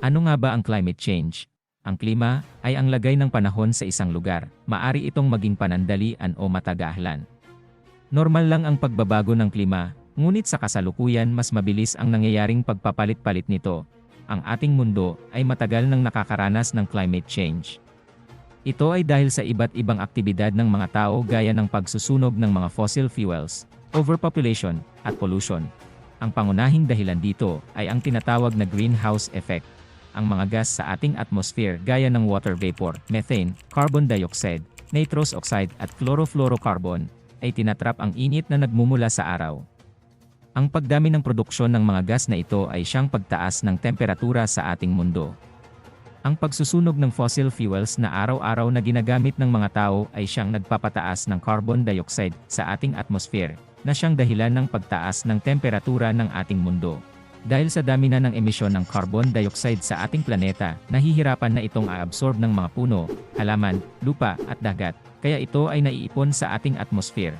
Ano nga ba ang climate change? Ang klima ay ang lagay ng panahon sa isang lugar. Maari itong maging panandalian o matagalan. Normal lang ang pagbabago ng klima, ngunit sa kasalukuyan mas mabilis ang nangyayaring pagpapalit-palit nito. Ang ating mundo ay matagal nang nakakaranas ng climate change. Ito ay dahil sa iba't ibang aktibidad ng mga tao gaya ng pagsusunog ng mga fossil fuels, overpopulation, at pollution. Ang pangunahing dahilan dito ay ang tinatawag na greenhouse effect. Ang mga gas sa ating atmosphere gaya ng water vapor, methane, carbon dioxide, nitrous oxide at chlorofluorocarbon ay tinatrap ang init na nagmumula sa araw. Ang pagdami ng produksyon ng mga gas na ito ay siyang pagtaas ng temperatura sa ating mundo. Ang pagsusunog ng fossil fuels na araw-araw na ginagamit ng mga tao ay siyang nagpapataas ng carbon dioxide sa ating atmosphere, na siyang dahilan ng pagtaas ng temperatura ng ating mundo. Dahil sa dami na ng emisyon ng carbon dioxide sa ating planeta, nahihirapan na itong aabsorb ng mga puno, halaman, lupa at dagat, kaya ito ay naiipon sa ating atmosphere.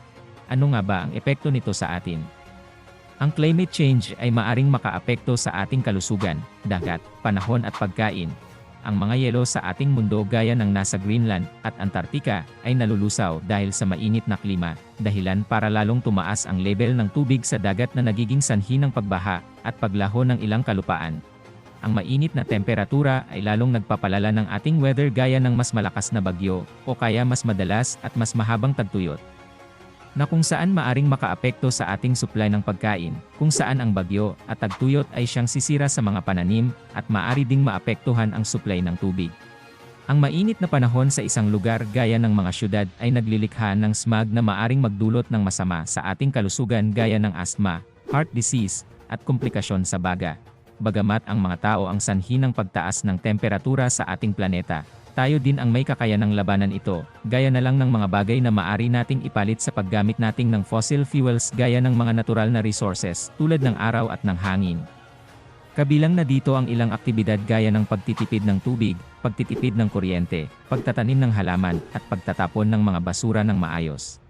Ano nga ba ang epekto nito sa atin? Ang climate change ay maaring makaapekto sa ating kalusugan, dagat, panahon at pagkain. Ang mga yelo sa ating mundo gaya ng nasa Greenland at Antarctica ay nalulusaw dahil sa mainit na klima, dahilan para lalong tumaas ang level ng tubig sa dagat na nagiging sanhi ng pagbaha at paglaho ng ilang kalupaan. Ang mainit na temperatura ay lalong nagpapalala ng ating weather gaya ng mas malakas na bagyo o kaya mas madalas at mas mahabang tagtuyot, na kung saan maaring makaapekto sa ating supply ng pagkain, kung saan ang bagyo at tagtuyot ay siyang sisira sa mga pananim at maaari ding maapektuhan ang supply ng tubig. Ang mainit na panahon sa isang lugar gaya ng mga syudad ay naglilikha ng smog na maaring magdulot ng masama sa ating kalusugan gaya ng asthma, heart disease, at komplikasyon sa baga. Bagamat ang mga tao ang sanhi ng pagtaas ng temperatura sa ating planeta, tayo din ang may kakayanang labanan ito, gaya na lang ng mga bagay na maaari nating ipalit sa paggamit nating ng fossil fuels gaya ng mga natural na resources tulad ng araw at ng hangin. Kabilang na dito ang ilang aktibidad gaya ng pagtitipid ng tubig, pagtitipid ng kuryente, pagtatanim ng halaman, at pagtatapon ng mga basura ng maayos.